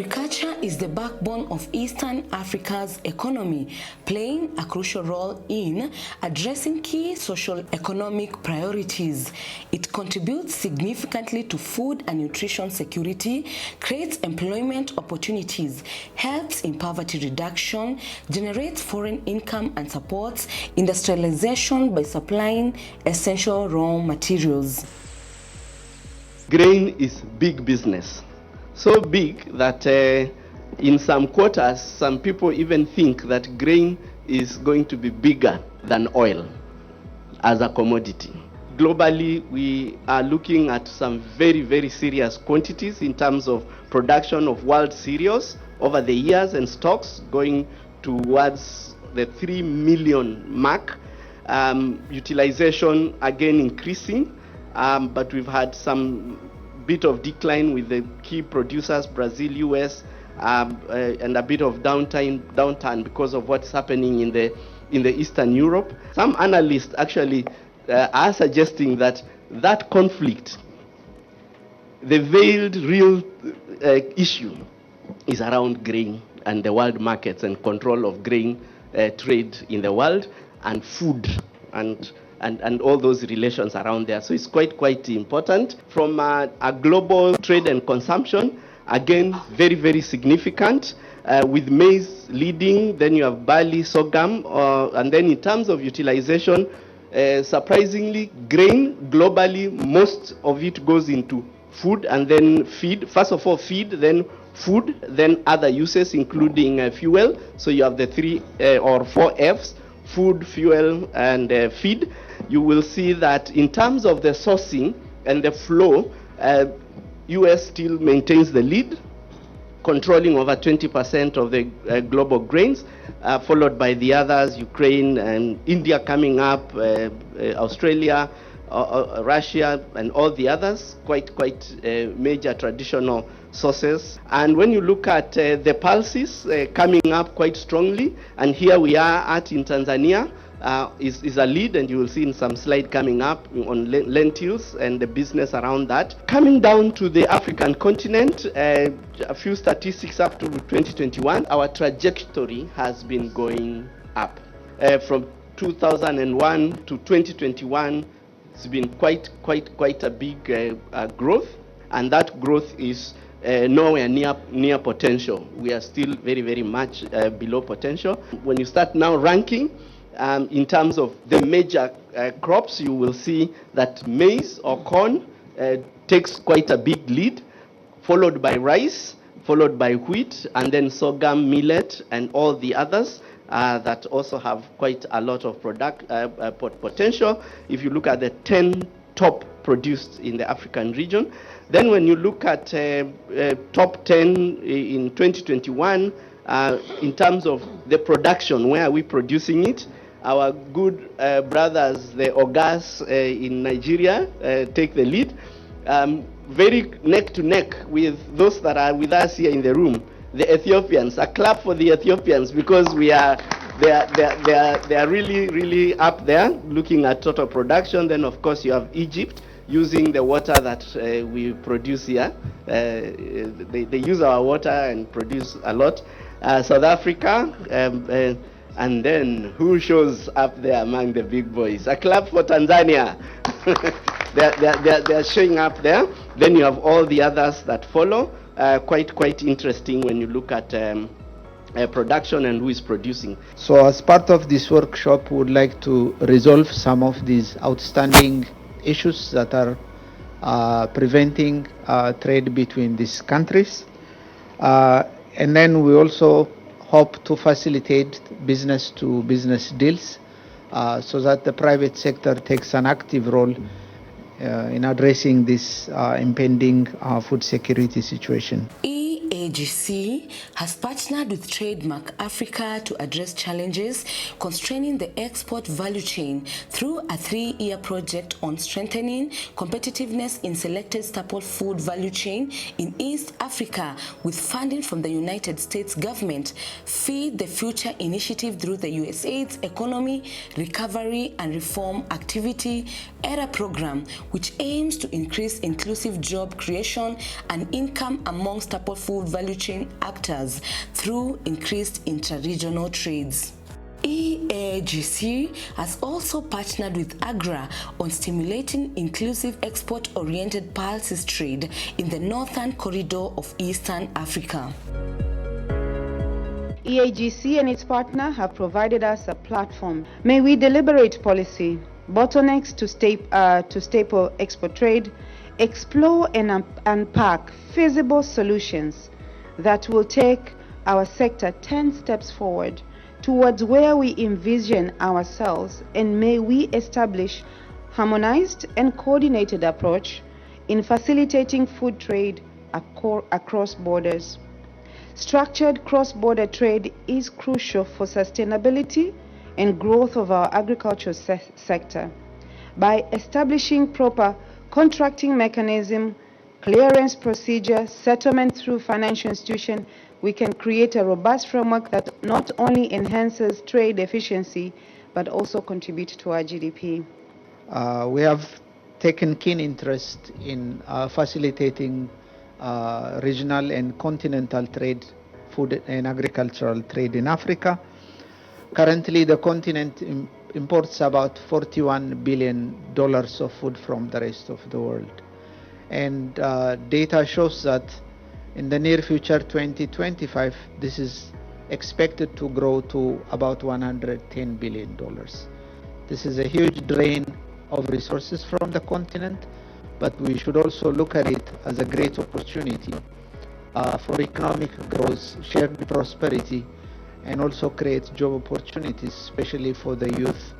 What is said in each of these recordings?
Agriculture is the backbone of Eastern Africa's economy, playing a crucial role in addressing key social-economic priorities. It contributes significantly to food and nutrition security, creates employment opportunities, helps in poverty reduction, generates foreign income and supports industrialization by supplying essential raw materials. Grain is big business. So big that in some quarters, some people even think that grain is going to be bigger than oil as a commodity. Globally, we are looking at some very, very serious quantities in terms of production of world cereals over the years and stocks going towards the 3 million mark. Utilization again increasing, but we've had some bit of decline with the key producers, Brazil, US, and a bit of downturn because of what's happening in the Eastern Europe. Some analysts actually are suggesting that conflict, the veiled real issue, is around grain and the world markets and control of grain trade in the world and food and all those relations around there. So it's quite important. From a global trade and consumption, again, very, very significant, with maize leading, then you have barley, sorghum, and then in terms of utilization, surprisingly, grain, globally, most of it goes into food and then feed. First of all, feed, then food, then other uses, including fuel. So you have the 3 or 4 Fs, food, fuel, and feed. You will see that in terms of the sourcing and the flow, US still maintains the lead, controlling over 20% of the global grains, followed by the others, Ukraine and India coming up, Australia, Russia, and all the others, quite major traditional sources. And when you look at the pulses coming up quite strongly, and here we are at in Tanzania, is a lead, and you will see in some slide coming up on lentils and the business around that. Coming down to the African continent, a few statistics up to 2021, our trajectory has been going up. From 2001 to 2021, it's been quite a big growth, and that growth is nowhere near potential. We are still very much below potential. When you start now ranking, in terms of the major crops, you will see that maize or corn takes quite a big lead, followed by rice, followed by wheat, and then sorghum, millet, and all the others that also have quite a lot of potential. If you look at the 10 top produced in the African region, then when you look at top 10 in 2021, in terms of the production, where are we producing it? Our good brothers, the Ogas in Nigeria, take the lead. Very neck to neck with those that are with us here in the room, the Ethiopians. A clap for the Ethiopians, because they are really up there looking at total production. Then of course you have Egypt, using the water that we produce here. They use our water and produce a lot. South Africa, and then who shows up there among the big boys? A clap for Tanzania. they're showing up there. Then you have all the others that follow. Quite interesting when you look at production and who is producing. So as part of this workshop, we would like to resolve some of these outstanding issues that are preventing trade between these countries. And then we also hope to facilitate business-to-business deals so that the private sector takes an active role in addressing this impending food security situation. EAGC has partnered with TradeMark Africa to address challenges constraining the export value chain through a 3-year project on strengthening competitiveness in selected staple food value chain in East Africa, with funding from the United States government. Feed the Future initiative through the USAID's Economy, Recovery and Reform Activity AGRA program, which aims to increase inclusive job creation and income among staple food value chain actors through increased intra-regional trades. EAGC has also partnered with AGRA on stimulating inclusive export-oriented pulses trade in the northern corridor of Eastern Africa. EAGC and its partner have provided us a platform. May we deliberate policy, bottlenecks to staple export trade, explore and unpack feasible solutions that will take our sector 10 steps forward towards where we envision ourselves, and may we establish harmonized and coordinated approach in facilitating food trade across borders. Structured cross-border trade is crucial for sustainability and growth of our agricultural sector. By establishing proper contracting mechanism, clearance procedure, settlement through financial institution, we can create a robust framework that not only enhances trade efficiency, but also contribute to our GDP. We have taken keen interest in facilitating regional and continental trade, food and agricultural trade in Africa. Currently, the continent imports about $41 billion of food from the rest of the world. And data shows that in the near future, 2025, this is expected to grow to about $110 billion. This is a huge drain of resources from the continent, but we should also look at it as a great opportunity for economic growth, shared prosperity, and also create job opportunities, especially for the youth,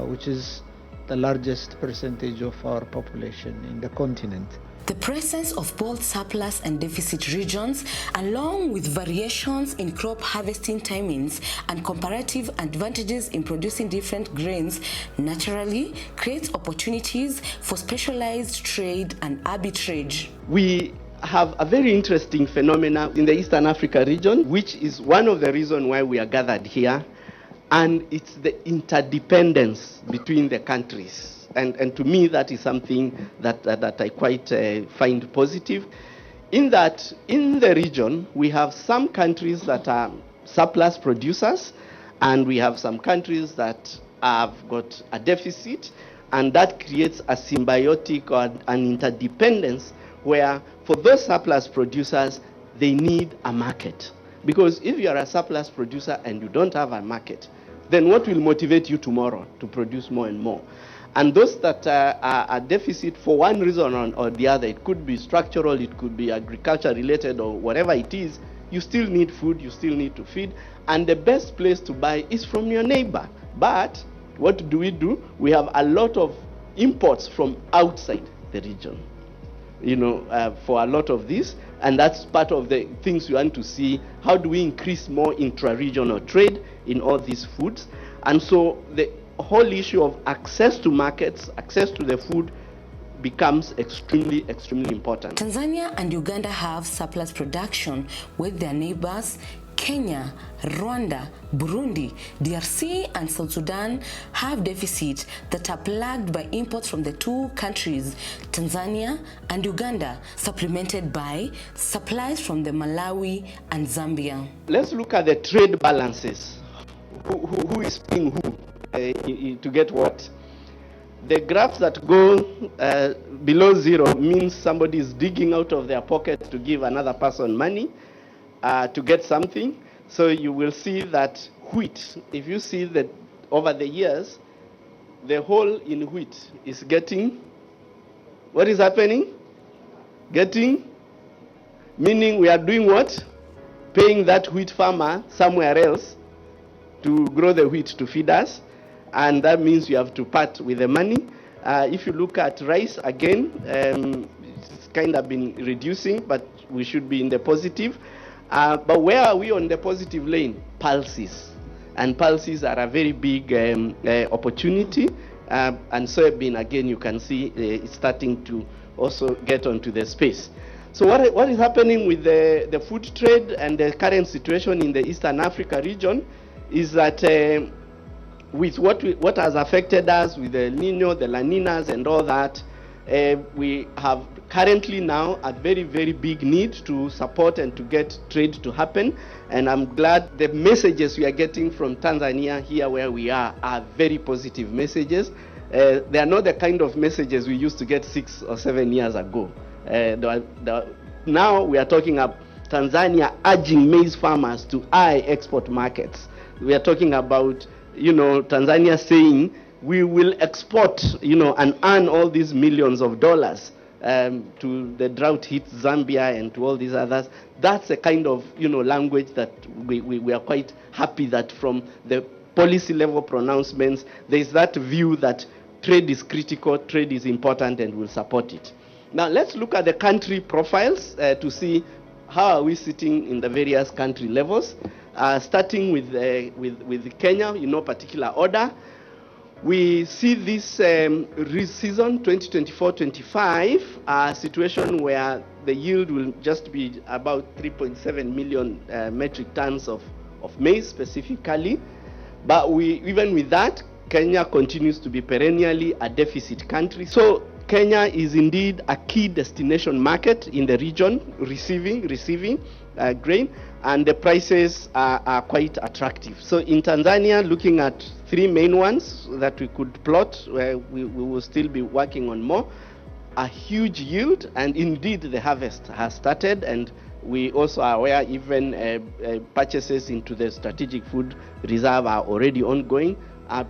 which is the largest percentage of our population in the continent. The presence of both surplus and deficit regions, along with variations in crop harvesting timings and comparative advantages in producing different grains, naturally creates opportunities for specialized trade and arbitrage. We have a very interesting phenomena in the Eastern Africa region, which is one of the reasons why we are gathered here, and it's the interdependence between the countries. And to me, that is something that I quite find positive. In that, in the region, we have some countries that are surplus producers, and we have some countries that have got a deficit, and that creates a symbiotic or an interdependence where for those surplus producers, they need a market. Because if you are a surplus producer and you don't have a market, then what will motivate you tomorrow to produce more and more? And those that are deficit for one reason or the other, it could be structural, it could be agriculture related, or whatever it is, you still need food, you still need to feed, and the best place to buy is from your neighbor. But what do? We have a lot of imports from outside the region, for a lot of this, and that's part of the things we want to see. How do we increase more intra-regional trade in all these foods? And so the whole issue of access to markets, access to the food, becomes extremely, extremely important. Tanzania and Uganda have surplus production with their neighbors. Kenya, Rwanda, Burundi, DRC, and South Sudan have deficits that are plagued by imports from the two countries, Tanzania and Uganda, supplemented by supplies from the Malawi and Zambia. Let's look at the trade balances. Who is paying who to get what? The graphs that go below zero means somebody is digging out of their pocket to give another person money to get something. So you will see that wheat, if you see that over the years, the hole in wheat is getting, what is happening? Meaning we are doing what? Paying that wheat farmer somewhere else to grow the wheat to feed us, and that means you have to part with the money. If you look at rice, again, it's kind of been reducing, but we should be in the positive. But where are we on the positive lane? Pulses. And pulses are a very big opportunity. And soybean, again, you can see it's starting to also get onto the space. So what is happening with the food trade and the current situation in the Eastern Africa region is that with what has affected us with the Nino, the La Ninas and all that, we have currently now a very, very big need to support and to get trade to happen. And I'm glad the messages we are getting from Tanzania here where we are very positive messages. They are not the kind of messages we used to get 6 or 7 years ago. Now we are talking about Tanzania urging maize farmers to eye export markets. We are talking about, Tanzania saying we will export, and earn all these millions of dollars to the drought-hit Zambia and to all these others. That's a kind of, language that we are quite happy that from the policy level pronouncements, there is that view that trade is critical, trade is important, and we'll support it. Now let's look at the country profiles to see how are we sitting in the various country levels. Starting with Kenya, particular order. We see this season 2024-25 a situation where the yield will just be about 3.7 million metric tons of maize specifically. But even with that, Kenya continues to be perennially a deficit country. So Kenya is indeed a key destination market in the region, receiving grain, and the prices are quite attractive. So in Tanzania, looking at 3 main ones that we could plot, where we will still be working on more, a huge yield, and indeed the harvest has started, and we also are aware even purchases into the strategic food reserve are already ongoing. A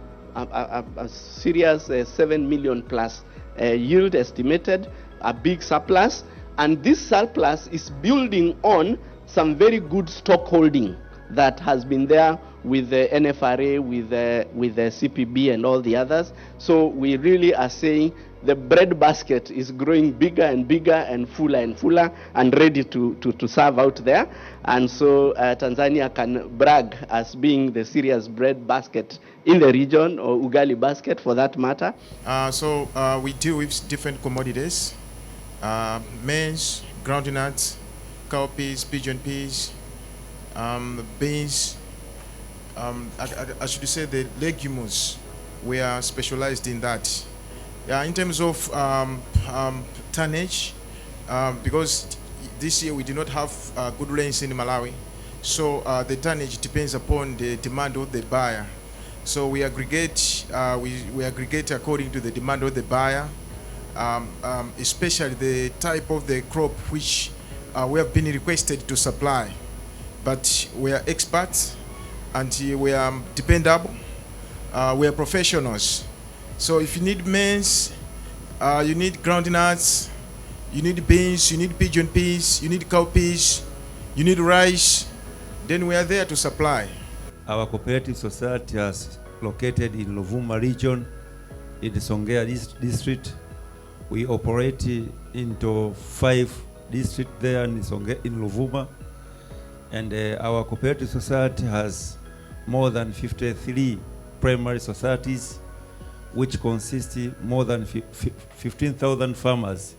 serious 7 million plus yield estimated, a big surplus, and this surplus is building on some very good stock holding that has been there with the NFRA, with the CPB and all the others. So we really are saying the bread basket is growing bigger and bigger and fuller and ready to serve out there. And so Tanzania can brag as being the serious bread basket in the region, or ugali basket for that matter. So we deal with different commodities, maize, groundnuts, cowpeas, pigeon peas, beans, I should say the legumes. We are specialized in that. In terms of tonnage, because this year we do not have good rains in Malawi, so the tonnage depends upon the demand of the buyer. So we aggregate, we aggregate according to the demand of the buyer, especially the type of the crop which we have been requested to supply. But we are experts and we are dependable. We are professionals. So if you need maize, you need groundnuts, you need beans, you need pigeon peas, you need cowpeas, you need rice, then we are there to supply. Our cooperative society is located in Ruvuma region, in the Songea district. We operate into 5 districts there in Ruvuma. And our cooperative society has more than 53 primary societies, which consist more than 15,000 farmers.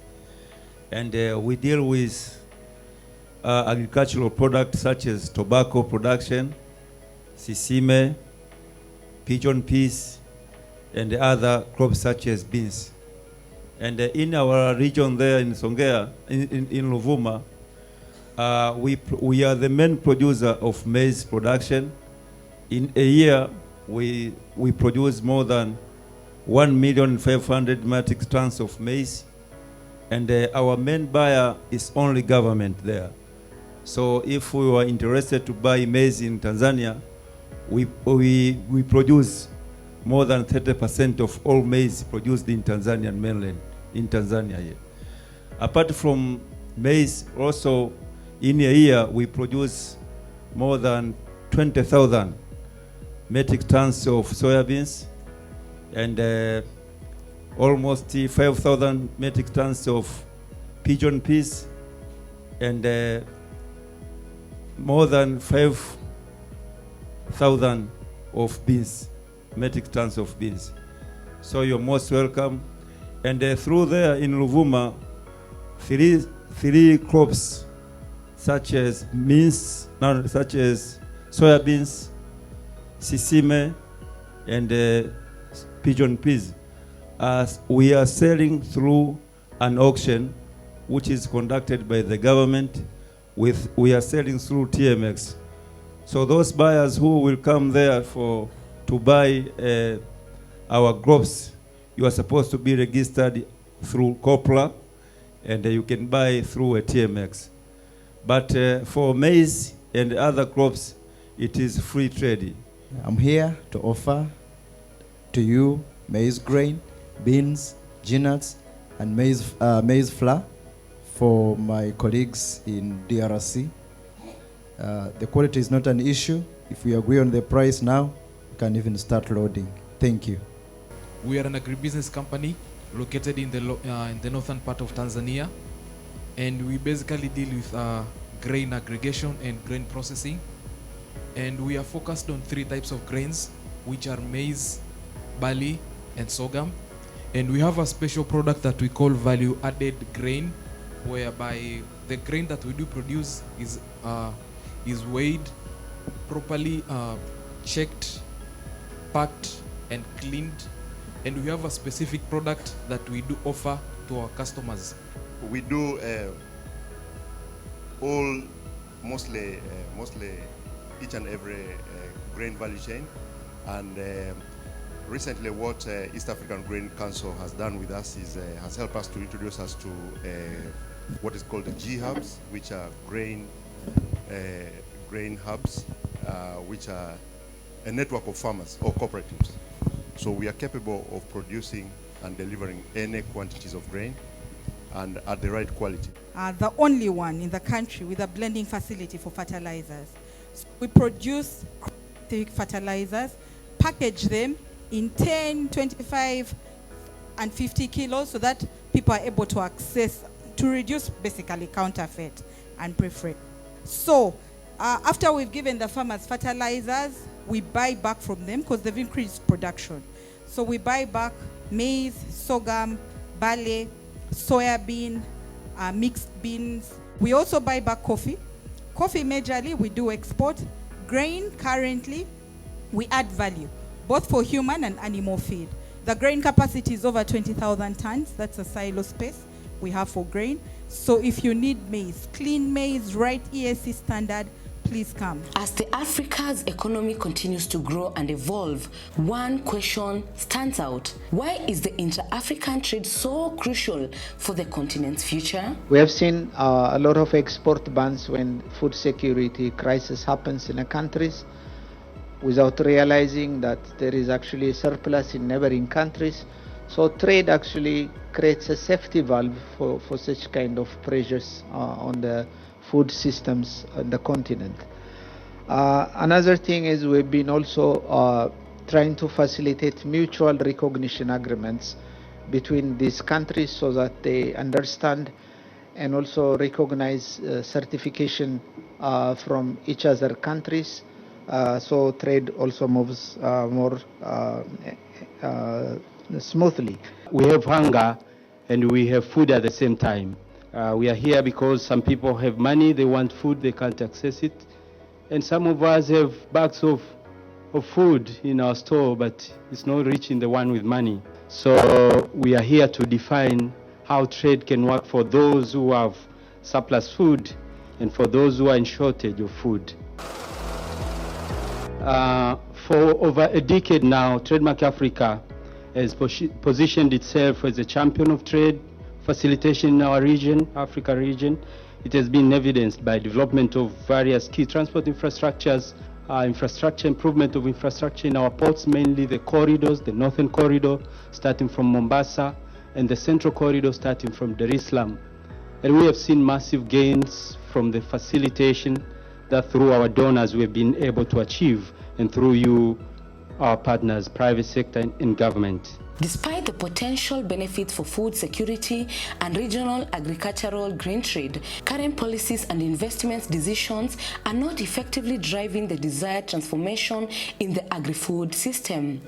And we deal with agricultural products such as tobacco production, sisime, pigeon peas, and other crops such as beans. And in our region there in Songea, in Ruvuma, we are the main producer of maize production. In a year, we produce more than 1,500,000 metric tons of maize, and our main buyer is only government there. So if we were interested to buy maize in Tanzania, we produce more than 30% of all maize produced in Tanzanian mainland, in Tanzania here. Apart from maize, also in a year we produce more than 20,000 metric tons of soybeans and almost 5,000 metric tons of pigeon peas and more than 5,000 of beans, metric tons of beans. So you're most welcome. And through there in Ruvuma, three crops such as beans, such as soybeans, sisime, and pigeon peas. We are selling through an auction which is conducted by the government. We are selling through TMX. So those buyers who will come there to buy our crops, you are supposed to be registered through COPRA, and you can buy through a TMX. But for maize and other crops, it is free trade. I'm here to offer to you maize grain, beans, peanuts, and maize flour for my colleagues in DRC. The quality is not an issue. If we agree on the price now, we can even start loading. Thank you. We are an agribusiness company located in the northern part of Tanzania, and we basically deal with grain aggregation and grain processing. And we are focused on 3 types of grains, which are maize, barley, and sorghum. And we have a special product that we call value-added grain, whereby the grain that we do produce is weighed, properly checked, packed, and cleaned. And we have a specific product that we do offer to our customers. We do mostly each and every grain value chain, and recently what East African Grain Council has done with us is has helped us to introduce us to what is called the G hubs, which are grain hubs, which are a network of farmers or cooperatives. So we are capable of producing and delivering any quantities of grain and at the right quality. The only one in the country with a blending facility for fertilizers. So we produce fertilizers, package them in 10, 25, and 50 kilos so that people are able to access, to reduce basically counterfeit and preferred. So after we've given the farmers fertilizers, we buy back from them because they've increased production. So we buy back maize, sorghum, barley, soybean, mixed beans. We also buy back coffee. Coffee majorly we do export. Grain currently we add value, both for human and animal feed. The grain capacity is over 20,000 tons. That's a silo space we have for grain. So if you need maize, clean maize, right EAGC standard, please come. As the Africa's economy continues to grow and evolve, one question stands out. Why is the inter-African trade so crucial for the continent's future? We have seen a lot of export bans when food security crisis happens in the countries without realizing that there is actually a surplus in neighboring countries. So trade actually creates a safety valve for such kind of pressures on the food systems on the continent. Another thing is we've been also trying to facilitate mutual recognition agreements between these countries so that they understand and also recognize certification from each other countries. So trade also moves more smoothly. We have hunger and we have food at the same time. We are here because some people have money, they want food, they can't access it. And some of us have bags of food in our store, but it's not reaching the one with money. So we are here to define how trade can work for those who have surplus food and for those who are in shortage of food. For over a decade now, TradeMark Africa has positioned itself as a champion of trade facilitation in our region, Africa region. It has been evidenced by development of various key transport infrastructures, infrastructure improvement of infrastructure in our ports, mainly the corridors, the northern corridor starting from Mombasa and the central corridor starting from Dar es Salaam. And we have seen massive gains from the facilitation that through our donors we've been able to achieve, and through you, our partners, private sector and government. Despite the potential benefits for food security and regional agricultural grain trade, current policies and investment decisions are not effectively driving the desired transformation in the agri-food system.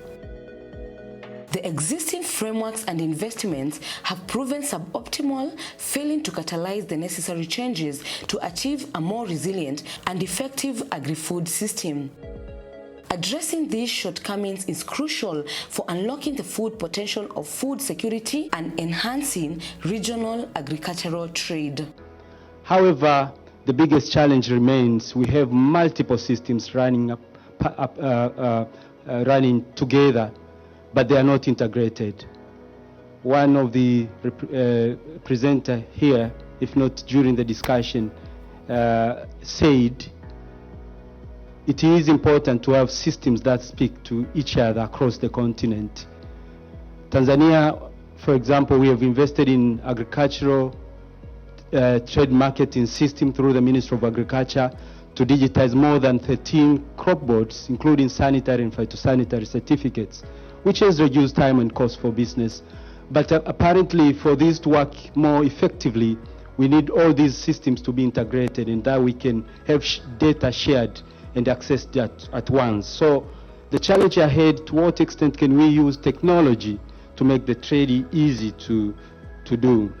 The existing frameworks and investments have proven suboptimal, failing to catalyze the necessary changes to achieve a more resilient and effective agri-food system. Addressing these shortcomings is crucial for unlocking the food potential of food security and enhancing regional agricultural trade. However, the biggest challenge remains we have multiple systems running running together, but they are not integrated. One of the presenter here, if not during the discussion, said it is important to have systems that speak to each other across the continent. Tanzania, for example, we have invested in agricultural trade marketing system through the Ministry of Agriculture to digitize more than 13 crop boards, including sanitary and phytosanitary certificates, which has reduced time and cost for business. But apparently, for this to work more effectively, we need all these systems to be integrated, and that we can have data shared and access that at once. So the challenge ahead, to what extent can we use technology to make the trade easy to do?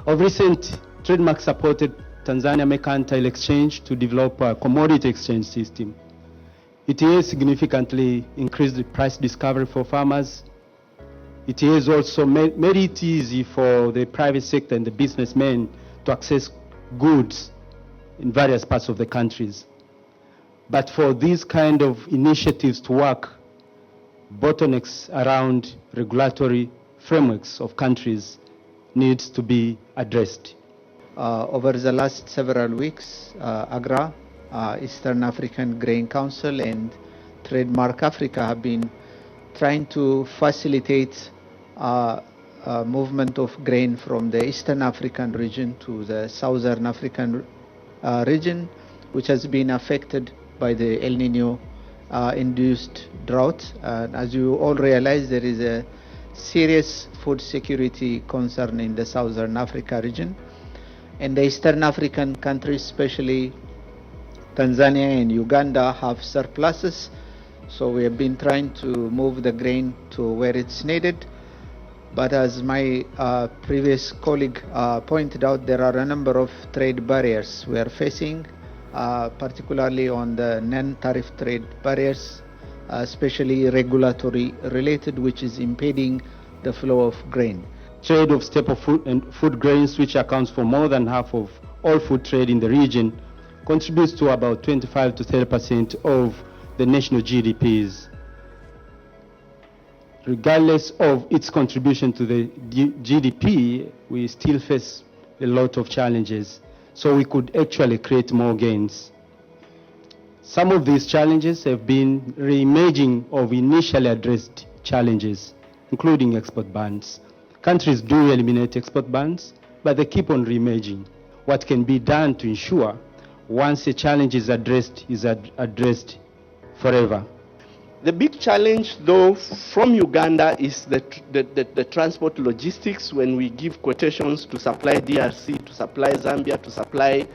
Of recent, TradeMark supported Tanzania Mercantile Exchange to develop a commodity exchange system. It has significantly increased the price discovery for farmers. It has also made it easy for the private sector and the businessmen to access goods in various parts of the countries. But for these kind of initiatives to work, bottlenecks around regulatory frameworks of countries needs to be addressed. Over the last several weeks, AGRA, Eastern African Grain Council, and TradeMark Africa have been trying to facilitate movement of grain from the Eastern African region to the Southern African region, which has been affected by the El Nino induced drought. As you all realize, there is a serious food security concern in the Southern Africa region. And the Eastern African countries, especially Tanzania and Uganda, have surpluses. So we have been trying to move the grain to where it's needed. But as my previous colleague pointed out, there are a number of trade barriers we are facing, particularly on the non-tariff trade barriers, especially regulatory related, which is impeding the flow of grain. Trade of staple food and food grains, which accounts for more than half of all food trade in the region, contributes to about 25 to 30% of the national GDPs. Regardless of its contribution to the GDP, we still face a lot of challenges, so we could actually create more gains. Some of these challenges have been re-emerging of initially addressed challenges, including export bans. Countries do eliminate export bans, but they keep on re-emerging. What can be done to ensure once a challenge is addressed forever? The big challenge, though, from Uganda is the transport logistics. When we give quotations to supply DRC, to supply Zambia, to supply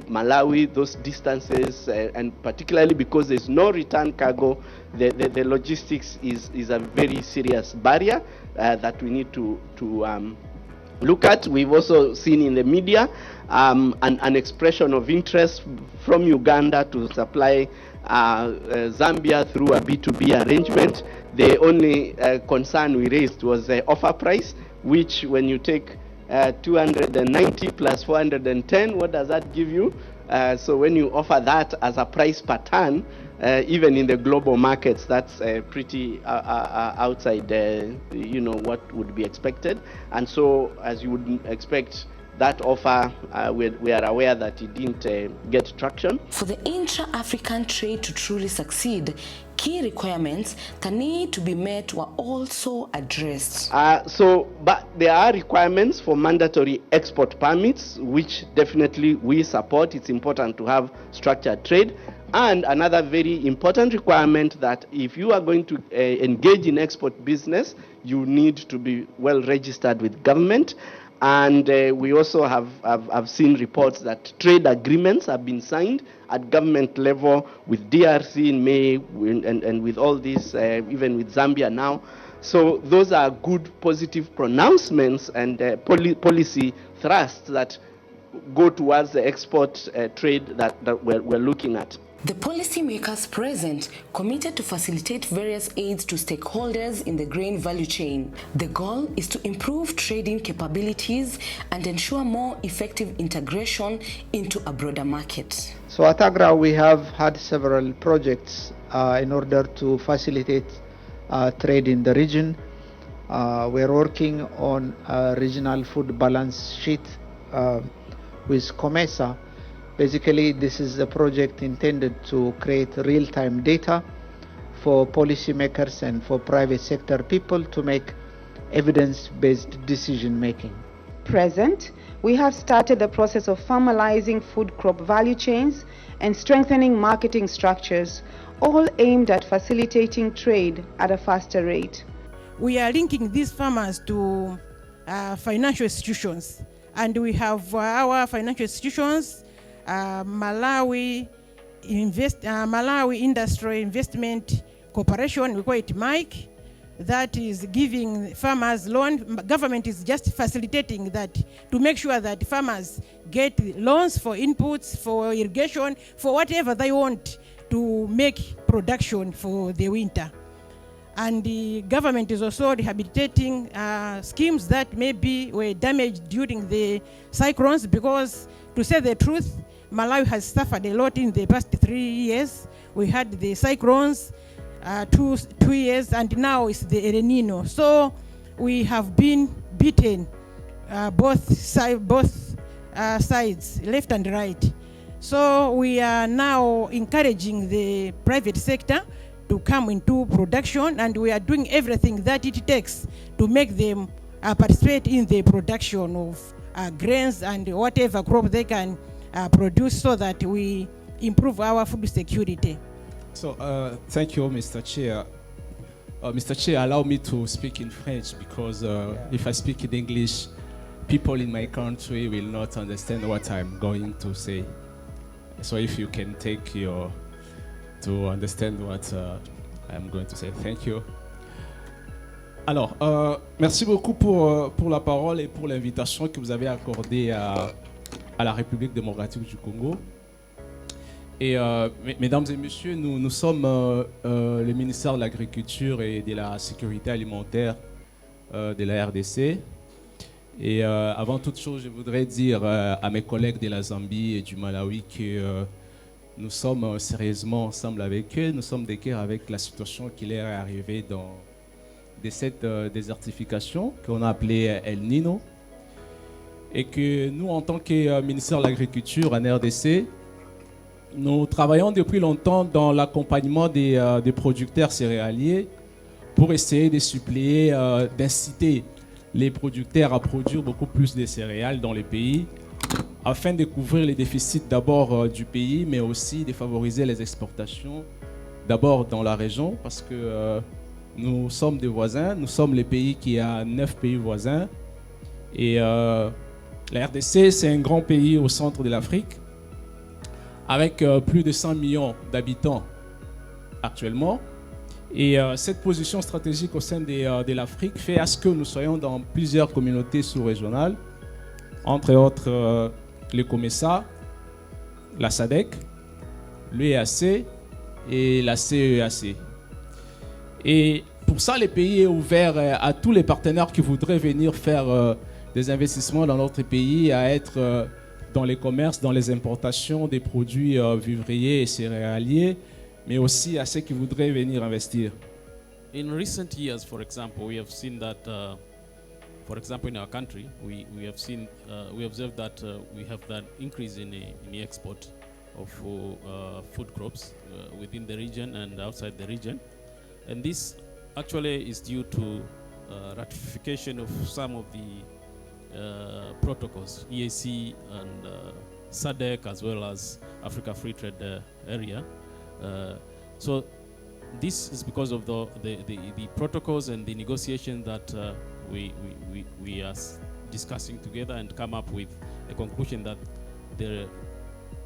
Malawi, those distances, and particularly because there's no return cargo, the logistics is a very serious barrier that we need to look at. We've also seen in the media an expression of interest from Uganda to supply Zambia through a B2B arrangement. The only concern we raised was the offer price, which when you take 290 plus 410, what does that give you? So when you offer that as a price per ton, even in the global markets, that's pretty outside what would be expected. And so, as you would expect, that offer, we are aware that it didn't get traction. For the intra-African trade to truly succeed, key requirements that need to be met were also addressed. But there are requirements for mandatory export permits, which definitely we support. It's important to have structured trade. And another very important requirement that if you are going to engage in export business, you need to be well registered with government. And we also have seen reports that trade agreements have been signed at government level with DRC in May and with all this, even with Zambia now. So those are good positive pronouncements and policy thrusts that go towards the export trade that we're looking at. The policymakers present committed to facilitate various aids to stakeholders in the grain value chain. The goal is to improve trading capabilities and ensure more effective integration into a broader market. So at AGRA, we have had several projects in order to facilitate trade in the region. We're working on a regional food balance sheet with COMESA. Basically, this is a project intended to create real-time data for policymakers and for private sector people to make evidence-based decision-making. Present, we have started the process of formalizing food crop value chains and strengthening marketing structures, all aimed at facilitating trade at a faster rate. We are linking these farmers to financial institutions, and we have our financial institutions, Malawi Industry Investment Corporation, we call it MIC, that is giving farmers loan. Government is just facilitating that to make sure that farmers get loans for inputs, for irrigation, for whatever they want to make production for the winter. And the government is also rehabilitating schemes that maybe were damaged during the cyclones, because to say the truth, Malawi has suffered a lot in the past 3 years. We had the cyclones, 2 years, and now it's the El Nino. So we have been beaten both sides, left and right. So we are now encouraging the private sector to come into production, and we are doing everything that it takes to make them participate in the production of grains and whatever crop they can produce, so that we improve our food security. So thank you, Mr. Chair. Mr. Chair, allow me to speak in French, because if I speak in English, people in my country will not understand what I'm going to say. So if you can take your to understand what I'm going to say. Thank you. Alors, merci beaucoup pour la parole et pour l'invitation que vous avez accordée à la République démocratique du Congo. Et mesdames et messieurs, nous sommes le ministère de l'Agriculture et de la Sécurité alimentaire de la RDC. Et avant toute chose, je voudrais dire à mes collègues de la Zambie et du Malawi que nous sommes sérieusement ensemble avec eux. Nous sommes d'équerre avec la situation qui leur est arrivée de cette désertification qu'on a appelée El Nino. Et que nous, en tant que ministère de l'Agriculture en RDC, nous travaillons depuis longtemps dans l'accompagnement des producteurs céréaliers pour essayer de suppléer, d'inciter les producteurs à produire beaucoup plus de céréales dans les pays, afin de couvrir les déficits d'abord du pays, mais aussi de favoriser les exportations d'abord dans la région, parce que nous sommes des voisins, nous sommes les pays qui a 9 pays voisins, et la RDC, c'est un grand pays au centre de l'Afrique, avec plus de 100 millions d'habitants actuellement. Et cette position stratégique au sein de l'Afrique fait à ce que nous soyons dans plusieurs communautés sous-régionales, entre autres le COMESA, la SADC, l'EAC et la CEAC. Et pour ça, le pays est ouvert à tous les partenaires qui voudraient venir faire des investissements dans notre pays, à être dans les commerces, dans les importations des produits vivriers et céréaliers, mais aussi à ceux qui voudraient venir investir. In recent years, for example, we have seen that, for example, in our country, we observed that we have that increase in the export of food crops within the region and outside the region, and this actually is due to ratification of some of the protocols, EAC and SADC, as well as Africa Free Trade Area. So this is because of the protocols and the negotiation that we are discussing together, and come up with a conclusion that the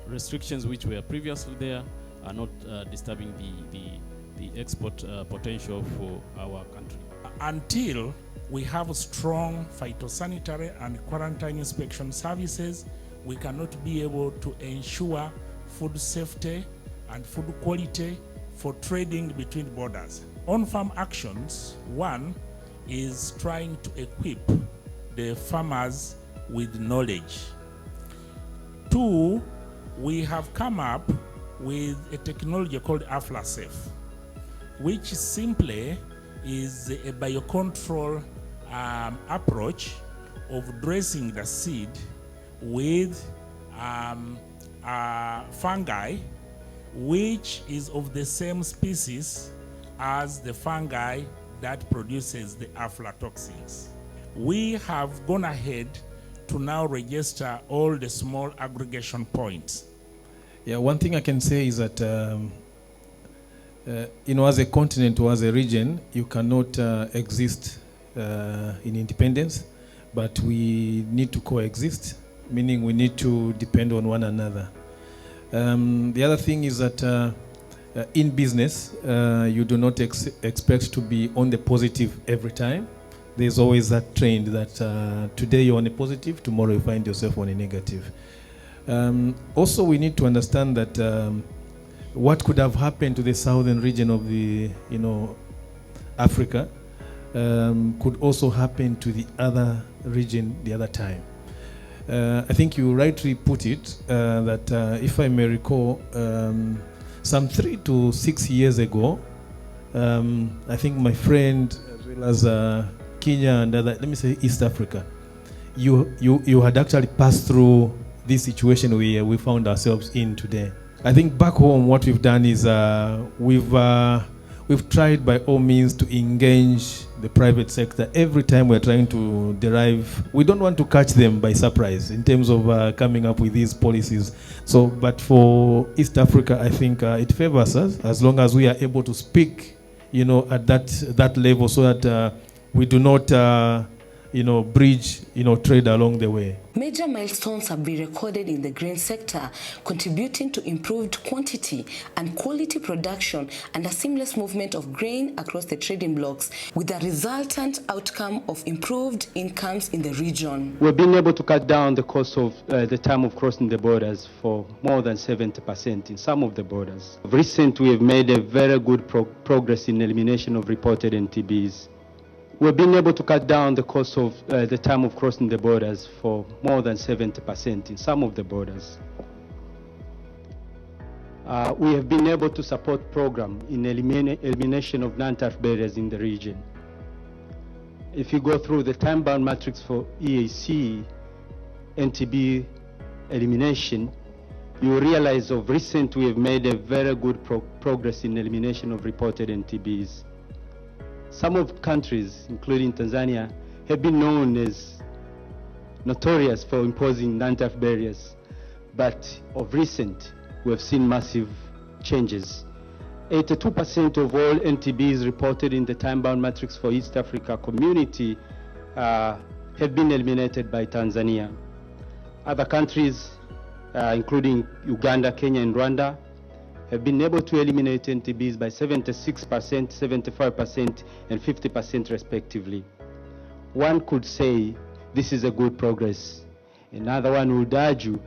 restrictions which were previously there are not disturbing the export potential for our country. Until we have strong phytosanitary and quarantine inspection services, we cannot be able to ensure food safety and food quality for trading between borders. On-farm actions, one is trying to equip the farmers with knowledge. Two, we have come up with a technology called AFLA-Safe, which simply is a biocontrol approach of dressing the seed with fungi, which is of the same species as the fungi that produces the aflatoxins. We have gone ahead to now register all the small aggregation points. Yeah, one thing I can say is that as a continent or as a region, you cannot exist in independence, but we need to coexist, meaning we need to depend on one another. The other thing is that in business, you do not expect to be on the positive every time. There's always that trend that today you're on a positive, tomorrow you find yourself on a negative. Also, we need to understand that what could have happened to the southern region of the, Africa could also happen to the other region the other time. I think you rightly put it that if I may recall, some 3 to 6 years ago, I think my friend, as well as Kenya and other, let me say East Africa, you had actually passed through this situation we found ourselves in today. I think back home what we've done is we've tried by all means to engage the private sector every time we're trying to derive. We don't want to catch them by surprise in terms of coming up with these policies. So, but for East Africa, I think it favors us as long as we are able to speak, at that level, so that we do not, bridge, trade along the way. Major milestones have been recorded in the grain sector, contributing to improved quantity and quality production and a seamless movement of grain across the trading blocks, with a resultant outcome of improved incomes in the region. We've been able to cut down the cost of the time of crossing the borders for more than 70% in some of the borders. Recently, we have made a very good progress in elimination of reported NTBs. We've been able to cut down the cost of the time of crossing the borders for more than 70% in some of the borders. We have been able to support program in elimination of non-tariff barriers in the region. If you go through the time-bound matrix for EAGC, NTB elimination, you realize of recent we have made a very good progress in elimination of reported NTBs. Some of countries, including Tanzania, have been known as notorious for imposing non-tariff barriers, but of recent, we have seen massive changes. 82% of all NTBs reported in the time-bound matrix for East Africa community have been eliminated by Tanzania. Other countries, including Uganda, Kenya, and Rwanda, have been able to eliminate NTBs by 76%, 75%, and 50% respectively. One could say this is a good progress. Another one would argue,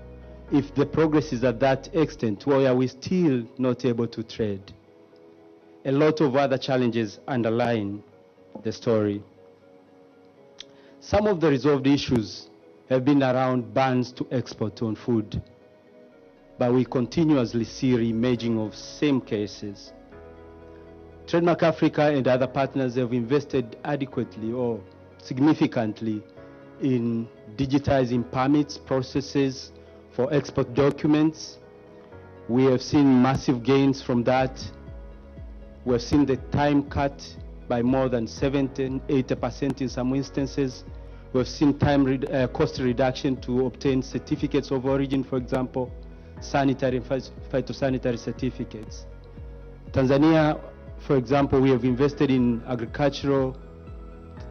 if the progress is at that extent, why are we still not able to trade? A lot of other challenges underline the story. Some of the resolved issues have been around bans to export on food, but we continuously see re-emerging of same cases. TradeMark Africa and other partners have invested adequately or significantly in digitizing permits, processes for export documents. We have seen massive gains from that. We have seen the time cut by more than 70 and 80% in some instances. We have seen cost reduction to obtain certificates of origin, for example, sanitary and phytosanitary certificates. Tanzania, for example, we have invested in agricultural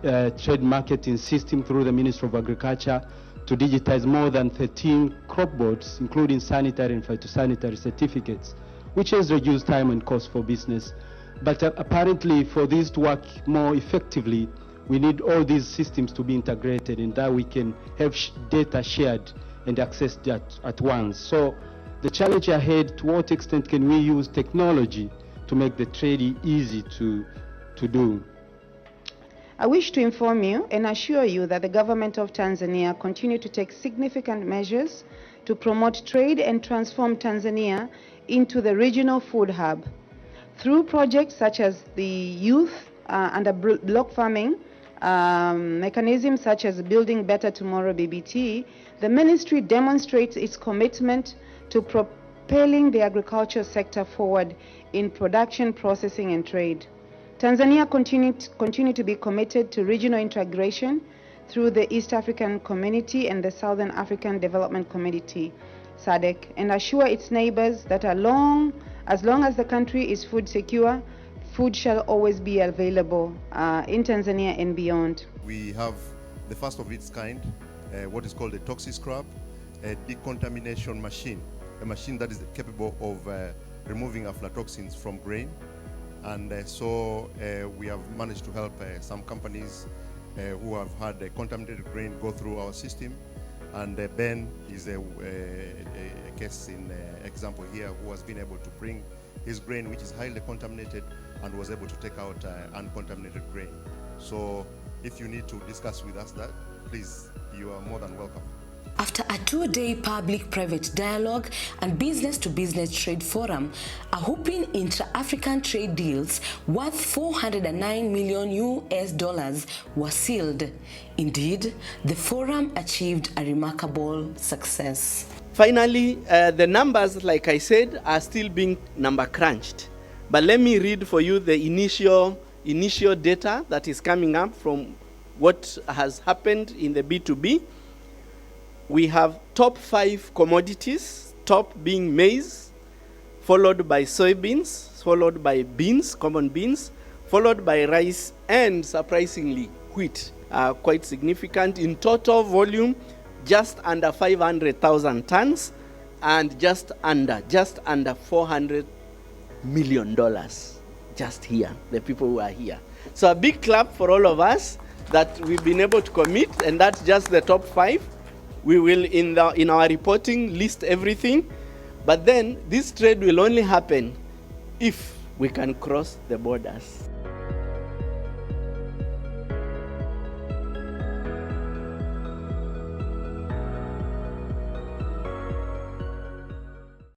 trade marketing system through the Ministry of Agriculture to digitize more than 13 crop boards, including sanitary and phytosanitary certificates, which has reduced time and cost for business. But apparently, for this to work more effectively, we need all these systems to be integrated, and that we can have data shared and accessed at once. So The challenge ahead, to what extent can we use technology to make the trade easy to do? I wish to inform you and assure you that the government of Tanzania continue to take significant measures to promote trade and transform Tanzania into the regional food hub. Through projects such as the youth under block farming, mechanisms such as Building Better Tomorrow BBT, the ministry demonstrates its commitment to propelling the agriculture sector forward in production, processing, and trade. Tanzania continue to be committed to regional integration through the East African Community and the Southern African Development Community, SADC, and assure its neighbors that as long as the country is food secure, food shall always be available in Tanzania and beyond. We have the first of its kind, what is called a toxic scrub, a decontamination machine, a machine that is capable of removing aflatoxins from grain. And so we have managed to help some companies who have had contaminated grain go through our system. And Ben is a case in example here, who has been able to bring his grain, which is highly contaminated, and was able to take out uncontaminated grain. So if you need to discuss with us that, please, you are more than welcome. After a 2-day public-private dialogue and business-to-business trade forum, a whopping intra-African trade deals worth $409 million were sealed. Indeed, the forum achieved a remarkable success. Finally, the numbers, like I said, are still being number crunched. But let me read for you the initial data that is coming up from what has happened in the B2B. We have top 5 commodities, top being maize, followed by soybeans, followed by beans, common beans, followed by rice, and surprisingly, wheat. Quite significant. In total volume, just under 500,000 tons, and just under $400 million just here, the people who are here. So a big clap for all of us that we've been able to commit, and that's just the top 5. We will, in our reporting, list everything, but then this trade will only happen if we can cross the borders.